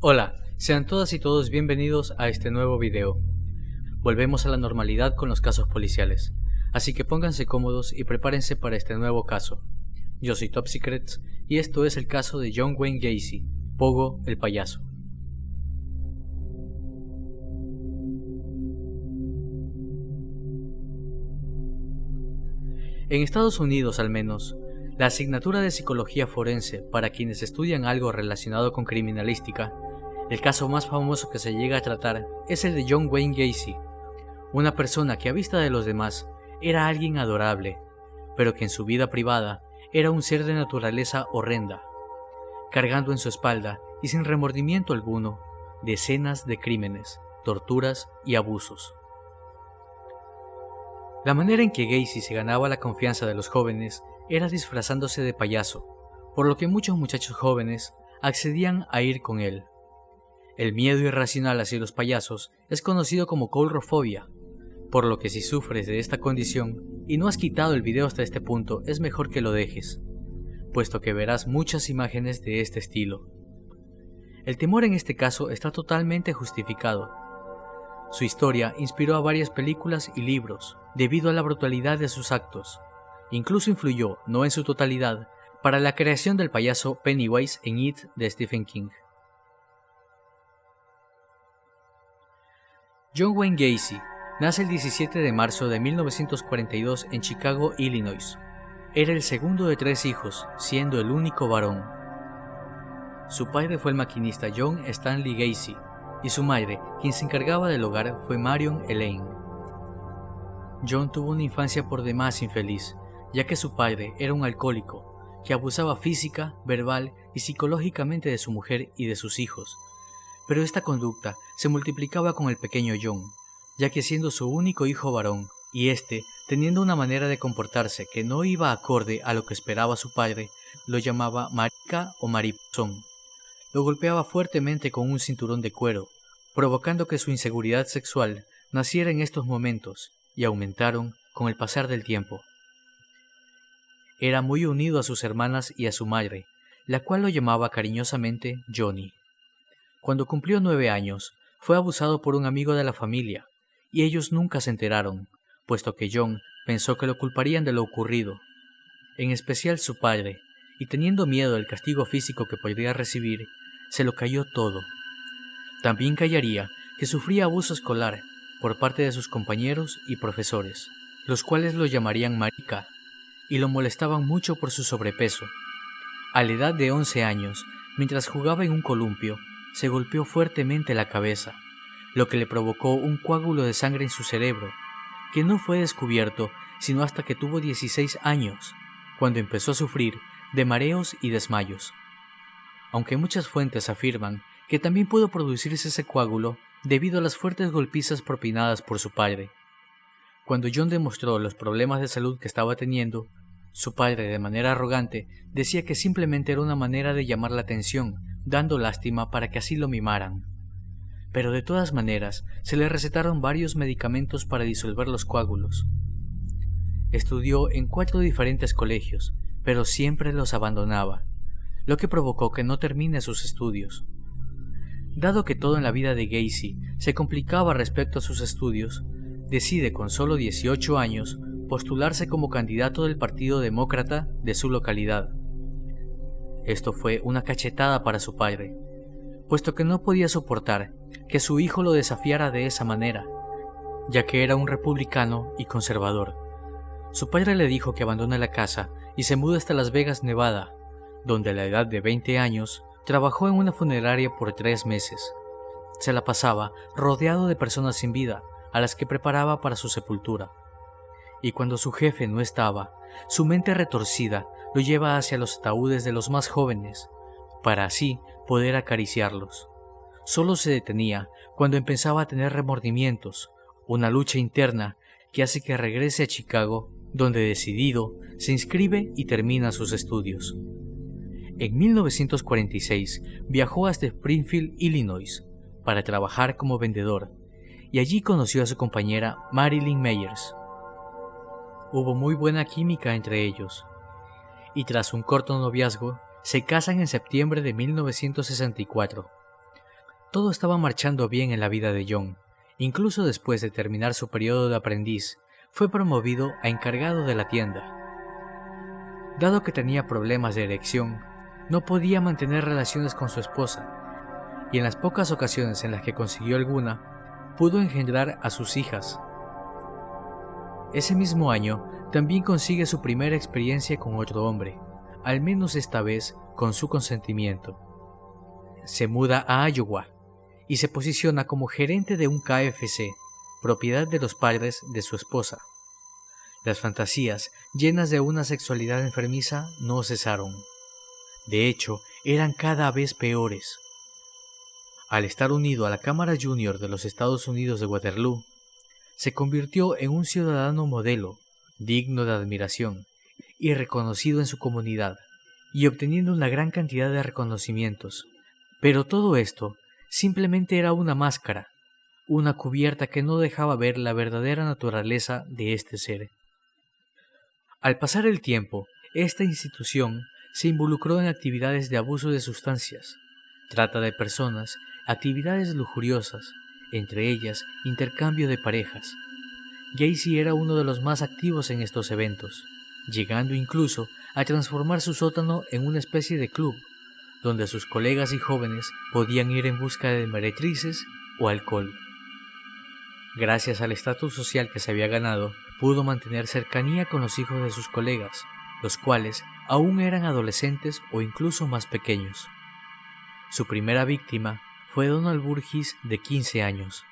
Hola, sean todas y todos bienvenidos a este nuevo video. Volvemos a la normalidad con los casos policiales, así que pónganse cómodos y prepárense para este nuevo caso. Yo soy Top Secrets y esto es el caso de John Wayne Gacy, Pogo el payaso. En Estados Unidos, al menos, la asignatura de psicología forense para quienes estudian algo relacionado con criminalística, el caso más famoso que se llega a tratar es el de John Wayne Gacy, una persona que a vista de los demás era alguien adorable, pero que en su vida privada era un ser de naturaleza horrenda, cargando en su espalda y sin remordimiento alguno decenas de crímenes, torturas y abusos. La manera en que Gacy se ganaba la confianza de los jóvenes era disfrazándose de payaso, por lo que muchos muchachos jóvenes accedían a ir con él. El miedo irracional hacia los payasos es conocido como coulrofobia, por lo que si sufres de esta condición y no has quitado el video hasta este punto, es mejor que lo dejes, puesto que verás muchas imágenes de este estilo. El temor en este caso está totalmente justificado. Su historia inspiró a varias películas y libros, debido a la brutalidad de sus actos. Incluso influyó, no en su totalidad, para la creación del payaso Pennywise en It de Stephen King. John Wayne Gacy nace el 17 de marzo de 1942 en Chicago, Illinois. Era el segundo de 3 hijos, siendo el único varón. Su padre fue el maquinista John Stanley Gacy, y su madre, quien se encargaba del hogar, fue Marion Elaine. John tuvo una infancia por demás infeliz, ya que su padre era un alcohólico, que abusaba física, verbal y psicológicamente de su mujer y de sus hijos. Pero esta conducta se multiplicaba con el pequeño John, ya que siendo su único hijo varón, y teniendo una manera de comportarse que no iba acorde a lo que esperaba su padre, lo llamaba marica o maripuzón. Lo golpeaba fuertemente con un cinturón de cuero, provocando que su inseguridad sexual naciera en estos momentos y aumentaron con el pasar del tiempo. Era muy unido a sus hermanas y a su madre, la cual lo llamaba cariñosamente Johnny. Cuando cumplió 9 años, fue abusado por un amigo de la familia, y ellos nunca se enteraron, puesto que John pensó que lo culparían de lo ocurrido, en especial su padre, y teniendo miedo del castigo físico que podría recibir, se lo cayó todo. También callaría que sufría abuso escolar por parte de sus compañeros y profesores, los cuales lo llamarían marica, y lo molestaban mucho por su sobrepeso. A la edad de 11 años, mientras jugaba en un columpio, se golpeó fuertemente la cabeza, lo que le provocó un coágulo de sangre en su cerebro, que no fue descubierto sino hasta que tuvo 16 años, cuando empezó a sufrir de mareos y desmayos. Aunque muchas fuentes afirman que también pudo producirse ese coágulo debido a las fuertes golpizas propinadas por su padre. Cuando John demostró los problemas de salud que estaba teniendo, su padre, de manera arrogante, decía que simplemente era una manera de llamar la atención, dando lástima para que así lo mimaran. Pero de todas maneras, se le recetaron varios medicamentos para disolver los coágulos. Estudió en 4 diferentes colegios, pero siempre los abandonaba, lo que provocó que no termine sus estudios. Dado que todo en la vida de Gacy se complicaba respecto a sus estudios, decide con solo 18 años postularse como candidato del Partido Demócrata de su localidad. Esto fue una cachetada para su padre, puesto que no podía soportar que su hijo lo desafiara de esa manera, ya que era un republicano y conservador. Su padre le dijo que abandone la casa y se mude hasta Las Vegas, Nevada, donde a la edad de 20 años trabajó en una funeraria por 3 meses. Se la pasaba rodeado de personas sin vida, a las que preparaba para su sepultura. Y cuando su jefe no estaba, su mente retorcida lo lleva hacia los ataúdes de los más jóvenes, para así poder acariciarlos. Solo se detenía cuando empezaba a tener remordimientos, una lucha interna que hace que regrese a Chicago, donde decidido se inscribe y termina sus estudios. En 1946 viajó hasta Springfield, Illinois, para trabajar como vendedor, y allí conoció a su compañera Marilyn Meyers. Hubo muy buena química entre ellos, y tras un corto noviazgo, se casan en septiembre de 1964. Todo estaba marchando bien en la vida de John. Incluso después de terminar su periodo de aprendiz, fue promovido a encargado de la tienda. Dado que tenía problemas de erección, no podía mantener relaciones con su esposa, y en las pocas ocasiones en las que consiguió alguna, pudo engendrar a sus hijas. Ese mismo año, también consigue su primera experiencia con otro hombre, al menos esta vez con su consentimiento. Se muda a Iowa y se posiciona como gerente de un KFC, propiedad de los padres de su esposa. Las fantasías, llenas de una sexualidad enfermiza, no cesaron. De hecho, eran cada vez peores. Al estar unido a la Cámara Junior de los Estados Unidos de Waterloo, se convirtió en un ciudadano modelo, digno de admiración y reconocido en su comunidad, y obteniendo una gran cantidad de reconocimientos. Pero todo esto simplemente era una máscara, una cubierta que no dejaba ver la verdadera naturaleza de este ser. Al pasar el tiempo, esta institución se involucró en actividades de abuso de sustancias, trata de personas, actividades lujuriosas, entre ellas intercambio de parejas. Gacy era uno de los más activos en estos eventos, llegando incluso a transformar su sótano en una especie de club, donde sus colegas y jóvenes podían ir en busca de meretrices o alcohol. Gracias al estatus social que se había ganado, pudo mantener cercanía con los hijos de sus colegas, los cuales aún eran adolescentes o incluso más pequeños. Su primera víctima fue Donald Burgess, de 15 años,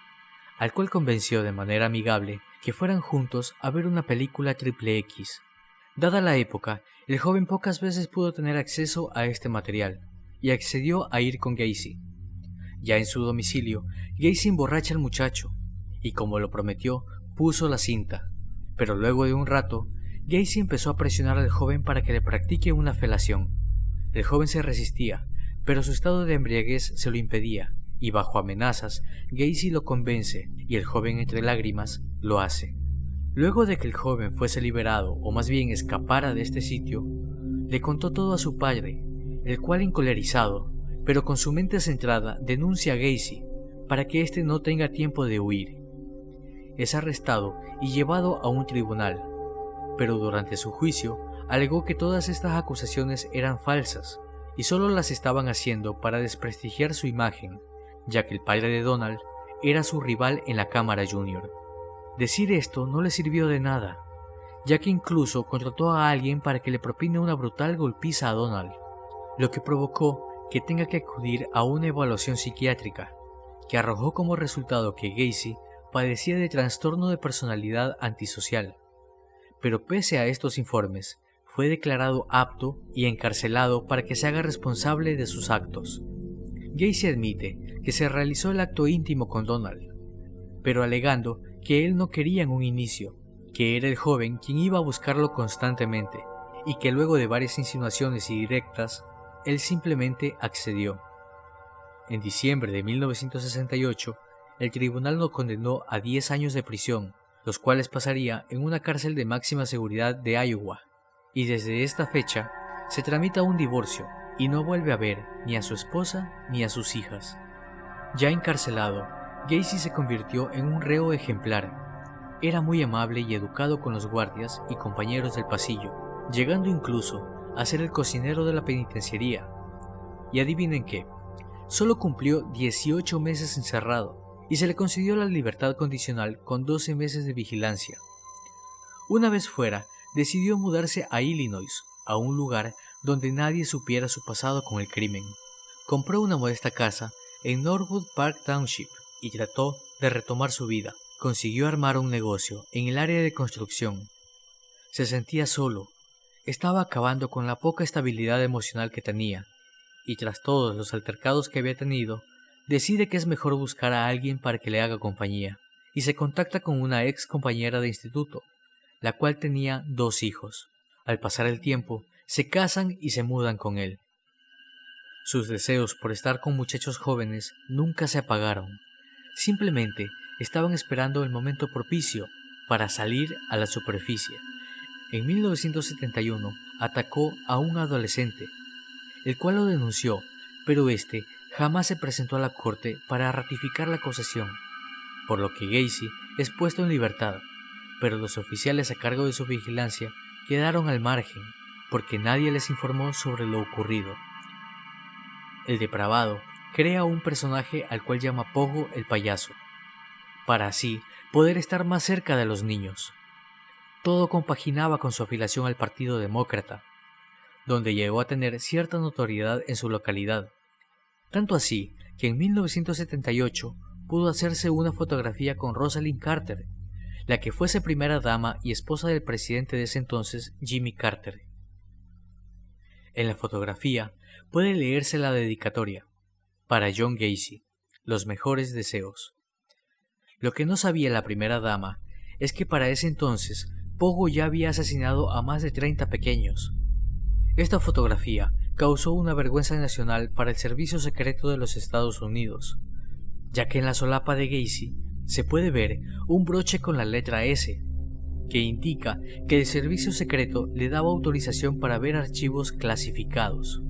al cual convenció de manera amigable que fueran juntos a ver una película XXX. Dada la época, el joven pocas veces pudo tener acceso a este material, y accedió a ir con Gacy. Ya en su domicilio, Gacy emborracha al muchacho, y como lo prometió, puso la cinta. Pero luego de un rato, Gacy empezó a presionar al joven para que le practique una felación. El joven se resistía, pero su estado de embriaguez se lo impedía, y bajo amenazas, Gacy lo convence, y el joven entre lágrimas lo hace. Luego de que el joven fuese liberado, o más bien escapara de este sitio, le contó todo a su padre, el cual, encolerizado, pero con su mente centrada, denuncia a Gacy para que éste no tenga tiempo de huir. Es arrestado y llevado a un tribunal, pero durante su juicio alegó que todas estas acusaciones eran falsas y solo las estaban haciendo para desprestigiar su imagen, ya que el padre de Donald era su rival en la Cámara Junior. Decir esto no le sirvió de nada, ya que incluso contrató a alguien para que le propine una brutal golpiza a Donald, lo que provocó que tenga que acudir a una evaluación psiquiátrica, que arrojó como resultado que Gacy padecía de trastorno de personalidad antisocial. Pero pese a estos informes, fue declarado apto y encarcelado para que se haga responsable de sus actos. Gacy admite que se realizó el acto íntimo con Donald, pero alegando que él no quería en un inicio, que era el joven quien iba a buscarlo constantemente, y que luego de varias insinuaciones y directas, él simplemente accedió. En diciembre de 1968, el tribunal lo condenó a 10 años de prisión, los cuales pasaría en una cárcel de máxima seguridad de Iowa, y desde esta fecha se tramita un divorcio y no vuelve a ver ni a su esposa ni a sus hijas. Ya encarcelado, Gacy se convirtió en un reo ejemplar. Era muy amable y educado con los guardias y compañeros del pasillo, llegando incluso a ser el cocinero de la penitenciaría. Y adivinen qué, solo cumplió 18 meses encerrado y se le concedió la libertad condicional con 12 meses de vigilancia. Una vez fuera, decidió mudarse a Illinois, a un lugar donde nadie supiera su pasado con el crimen. Compró una modesta casa en Norwood Park Township y trató de retomar su vida. Consiguió armar un negocio en el área de construcción. Se sentía solo, estaba acabando con la poca estabilidad emocional que tenía, y tras todos los altercados que había tenido, decide que es mejor buscar a alguien para que le haga compañía, y se contacta con una ex compañera de instituto, la cual tenía 2 hijos. Al pasar el tiempo, se casan y se mudan con él. Sus deseos por estar con muchachos jóvenes nunca se apagaron, simplemente estaban esperando el momento propicio para salir a la superficie. En 1971 atacó a un adolescente, el cual lo denunció, pero este jamás se presentó a la corte para ratificar la acusación, por lo que Gacy es puesto en libertad, pero los oficiales a cargo de su vigilancia quedaron al margen porque nadie les informó sobre lo ocurrido. El depravado crea un personaje al cual llama Pogo el payaso, para así poder estar más cerca de los niños. Todo compaginaba con su afiliación al Partido Demócrata, donde llegó a tener cierta notoriedad en su localidad, tanto así que en 1978 pudo hacerse una fotografía con Rosalynn Carter, la que fuese primera dama y esposa del presidente de ese entonces, Jimmy Carter. En la fotografía puede leerse la dedicatoria: para John Gacy, los mejores deseos. Lo que no sabía la primera dama es que para ese entonces Pogo ya había asesinado a más de 30 pequeños. Esta fotografía causó una vergüenza nacional para el Servicio Secreto de los Estados Unidos, ya que en la solapa de Gacy se puede ver un broche con la letra S, que indica que el Servicio Secreto le daba autorización para ver archivos clasificados.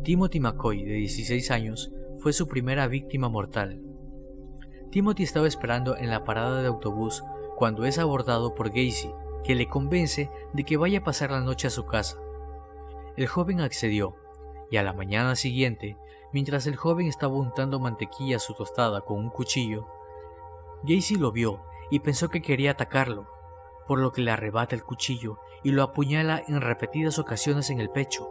Timothy McCoy, de 16 años, fue su primera víctima mortal. Timothy estaba esperando en la parada de autobús cuando es abordado por Gacy, que le convence de que vaya a pasar la noche a su casa. El joven accedió, y a la mañana siguiente, mientras el joven estaba untando mantequilla a su tostada con un cuchillo, Gacy lo vio y pensó que quería atacarlo, por lo que le arrebata el cuchillo y lo apuñala en repetidas ocasiones en el pecho.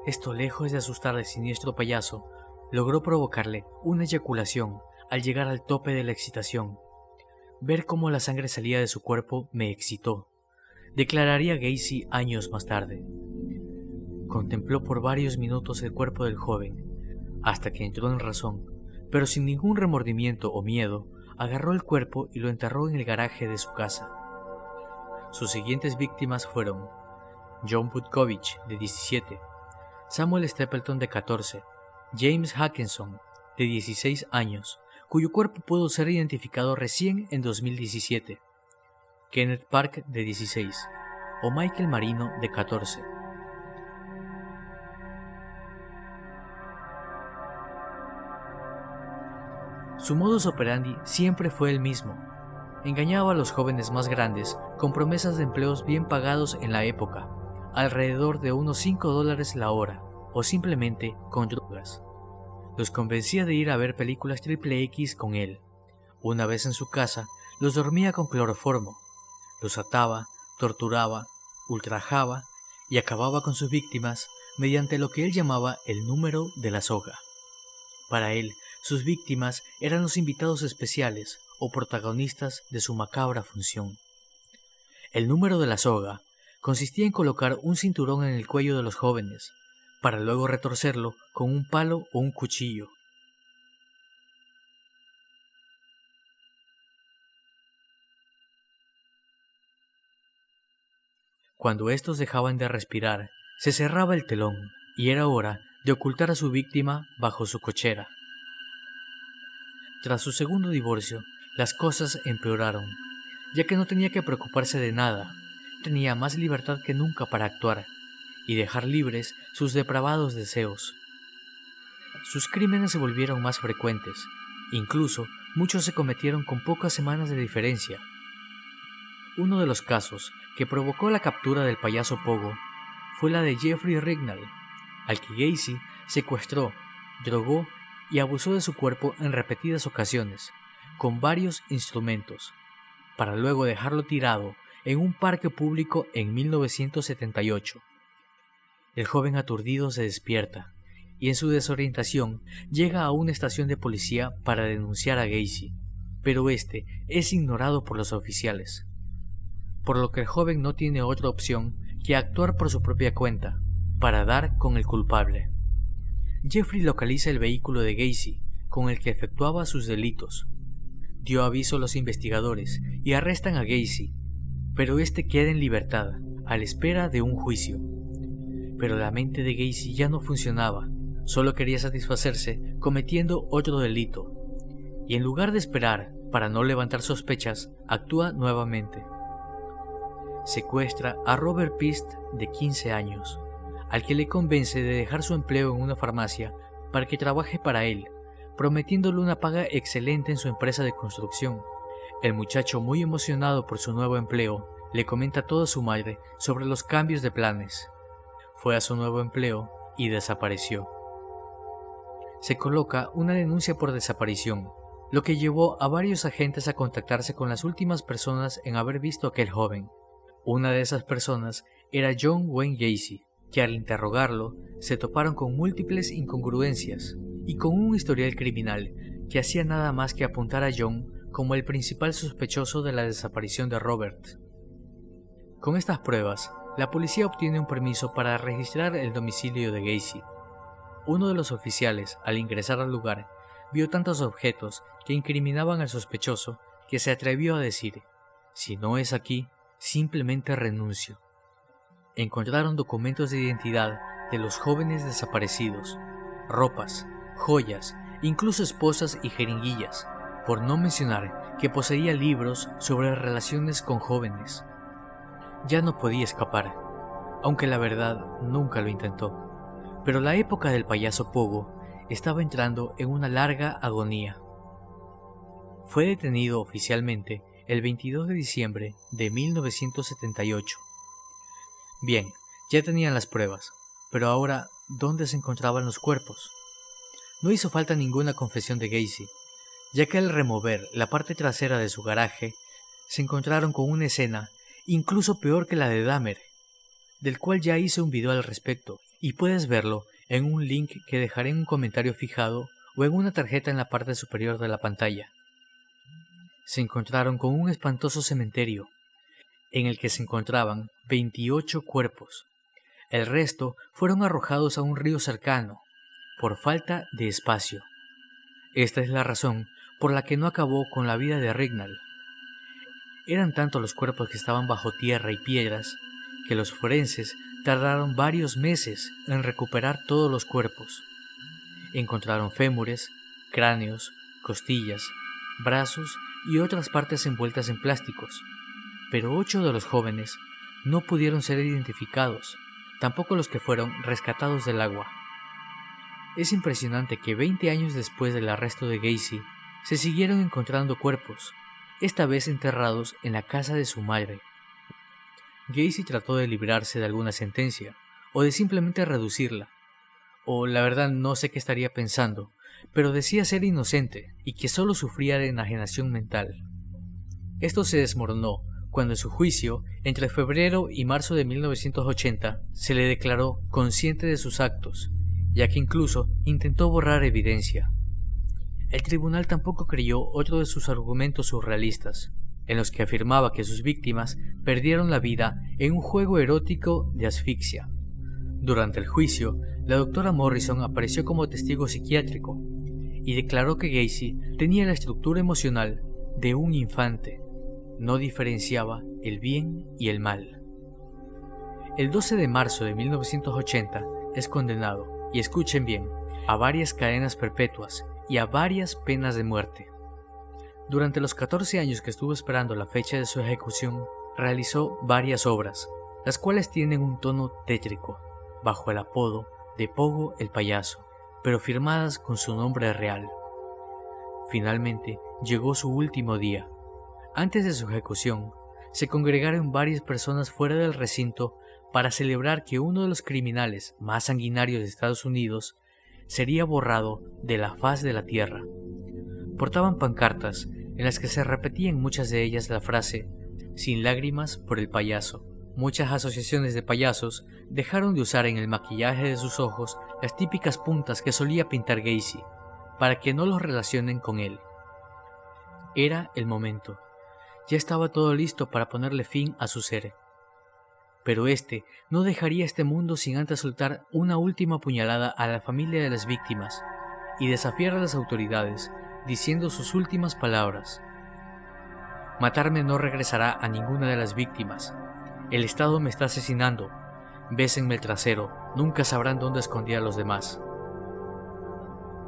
Esto, lejos de asustar al siniestro payaso, logró provocarle una eyaculación al llegar al tope de la excitación. Ver cómo la sangre salía de su cuerpo me excitó, declararía Gacy años más tarde. Contempló por varios minutos el cuerpo del joven, hasta que entró en razón, pero sin ningún remordimiento o miedo, agarró el cuerpo y lo enterró en el garaje de su casa. Sus siguientes víctimas fueron John Butkovich, de 17, Samuel Stapleton, de 14, James Hackenson, de 16 años, cuyo cuerpo pudo ser identificado recién en 2017, Kenneth Park, de 16, o Michael Marino, de 14. Su modus operandi siempre fue el mismo. Engañaba a los jóvenes más grandes con promesas de empleos bien pagados en la época, alrededor de unos $5 la hora, o simplemente con drogas. Los convencía de ir a ver películas XXX con él. Una vez en su casa, los dormía con cloroformo, los ataba, torturaba, ultrajaba y acababa con sus víctimas mediante lo que él llamaba el número de la soga. Para él, sus víctimas eran los invitados especiales o protagonistas de su macabra función. El número de la soga consistía en colocar un cinturón en el cuello de los jóvenes, para luego retorcerlo con un palo o un cuchillo. Cuando estos dejaban de respirar, se cerraba el telón y era hora de ocultar a su víctima bajo su cochera. Tras su segundo divorcio, las cosas empeoraron, ya que no tenía que preocuparse de nada, tenía más libertad que nunca para actuar y dejar libres sus depravados deseos. Sus crímenes se volvieron más frecuentes, incluso muchos se cometieron con pocas semanas de diferencia. Uno de los casos que provocó la captura del payaso Pogo fue la de Jeffrey Rignall, al que Gacy secuestró, drogó y abusó de su cuerpo en repetidas ocasiones, con varios instrumentos, para luego dejarlo tirado en un parque público en 1978. El joven aturdido se despierta y en su desorientación llega a una estación de policía para denunciar a Gacy, pero este es ignorado por los oficiales, por lo que el joven no tiene otra opción que actuar por su propia cuenta, para dar con el culpable. Jeffrey localiza el vehículo de Gacy, con el que efectuaba sus delitos. Dio aviso a los investigadores y arrestan a Gacy, pero este queda en libertad, a la espera de un juicio. Pero la mente de Gacy ya no funcionaba, solo quería satisfacerse cometiendo otro delito, y en lugar de esperar para no levantar sospechas, actúa nuevamente. Secuestra a Robert Pist, de 15 años, al que le convence de dejar su empleo en una farmacia para que trabaje para él, prometiéndole una paga excelente en su empresa de construcción. El muchacho, muy emocionado por su nuevo empleo, le comenta todo a su madre sobre los cambios de planes. Fue a su nuevo empleo y desapareció. Se coloca una denuncia por desaparición, lo que llevó a varios agentes a contactarse con las últimas personas en haber visto a aquel joven. Una de esas personas era John Wayne Gacy, que al interrogarlo se toparon con múltiples incongruencias y con un historial criminal que hacía nada más que apuntar a John como el principal sospechoso de la desaparición de Robert. Con estas pruebas, la policía obtiene un permiso para registrar el domicilio de Gacy. Uno de los oficiales, al ingresar al lugar, vio tantos objetos que incriminaban al sospechoso que se atrevió a decir: «Si no es aquí, simplemente renuncio». Encontraron documentos de identidad de los jóvenes desaparecidos, ropas, joyas, incluso esposas y jeringuillas, por no mencionar que poseía libros sobre relaciones con jóvenes. Ya no podía escapar, aunque la verdad nunca lo intentó. Pero la época del payaso Pogo estaba entrando en una larga agonía. Fue detenido oficialmente el 22 de diciembre de 1978. Bien, ya tenían las pruebas, pero ahora, ¿dónde se encontraban los cuerpos? No hizo falta ninguna confesión de Gacy, ya que al remover la parte trasera de su garaje, se encontraron con una escena incluso peor que la de Dahmer, del cual ya hice un video al respecto, y puedes verlo en un link que dejaré en un comentario fijado o en una tarjeta en la parte superior de la pantalla. Se encontraron con un espantoso cementerio, en el que se encontraban 28 cuerpos. El resto fueron arrojados a un río cercano, por falta de espacio. Esta es la razón por la que no acabó con la vida de Rignall. Eran tantos los cuerpos que estaban bajo tierra y piedras, que los forenses tardaron varios meses en recuperar todos los cuerpos. Encontraron fémures, cráneos, costillas, brazos y otras partes envueltas en plásticos, pero 8 de los jóvenes no pudieron ser identificados, tampoco los que fueron rescatados del agua. Es impresionante que 20 años después del arresto de Gacy, se siguieron encontrando cuerpos, esta vez enterrados en la casa de su madre. Gacy trató de librarse de alguna sentencia, o de simplemente reducirla, o la verdad no sé qué estaría pensando, pero decía ser inocente y que solo sufría de enajenación mental. Esto se desmoronó cuando en su juicio, entre febrero y marzo de 1980, se le declaró consciente de sus actos, ya que incluso intentó borrar evidencia. El tribunal tampoco creyó otro de sus argumentos surrealistas, en los que afirmaba que sus víctimas perdieron la vida en un juego erótico de asfixia. Durante el juicio, la doctora Morrison apareció como testigo psiquiátrico y declaró que Gacy tenía la estructura emocional de un infante, no diferenciaba el bien y el mal. El 12 de marzo de 1980 es condenado, y escuchen bien, a varias cadenas perpetuas y a varias penas de muerte. Durante los 14 años que estuvo esperando la fecha de su ejecución, realizó varias obras, las cuales tienen un tono tétrico, bajo el apodo de Pogo el Payaso, pero firmadas con su nombre real. Finalmente llegó su último día. Antes de su ejecución, se congregaron varias personas fuera del recinto para celebrar que uno de los criminales más sanguinarios de Estados Unidos sería borrado de la faz de la tierra. Portaban pancartas en las que se repetían muchas de ellas la frase «Sin lágrimas por el payaso». Muchas asociaciones de payasos dejaron de usar en el maquillaje de sus ojos las típicas puntas que solía pintar Gacy, para que no los relacionen con él. Era el momento. Ya estaba todo listo para ponerle fin a su ser. Pero este no dejaría este mundo sin antes soltar una última puñalada a la familia de las víctimas y desafiar a las autoridades diciendo sus últimas palabras. Matarme no regresará a ninguna de las víctimas. El Estado me está asesinando. Bésenme el trasero, nunca sabrán dónde escondí a los demás.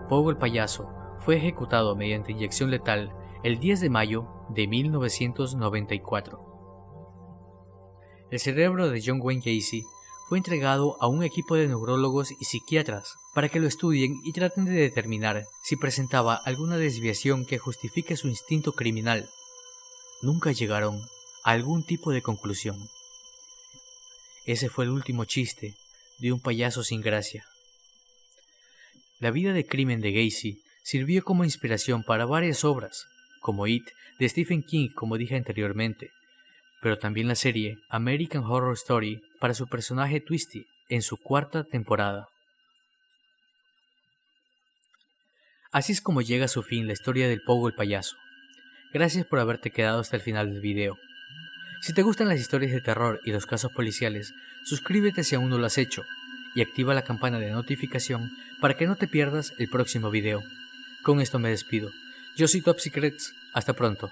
Pogo el Payaso fue ejecutado mediante inyección letal el 10 de mayo de 1994. El cerebro de John Wayne Gacy fue entregado a un equipo de neurólogos y psiquiatras para que lo estudien y traten de determinar si presentaba alguna desviación que justifique su instinto criminal. Nunca llegaron a algún tipo de conclusión. Ese fue el último chiste de un payaso sin gracia. La vida de crimen de Gacy sirvió como inspiración para varias obras, como It de Stephen King, como dije anteriormente, pero también la serie American Horror Story para su personaje Twisty en su 4ª temporada. Así es como llega a su fin la historia del Pogo el payaso. Gracias por haberte quedado hasta el final del video. Si te gustan las historias de terror y los casos policiales, suscríbete si aún no lo has hecho y activa la campana de notificación para que no te pierdas el próximo video. Con esto me despido. Yo soy Top Secrets. Hasta pronto.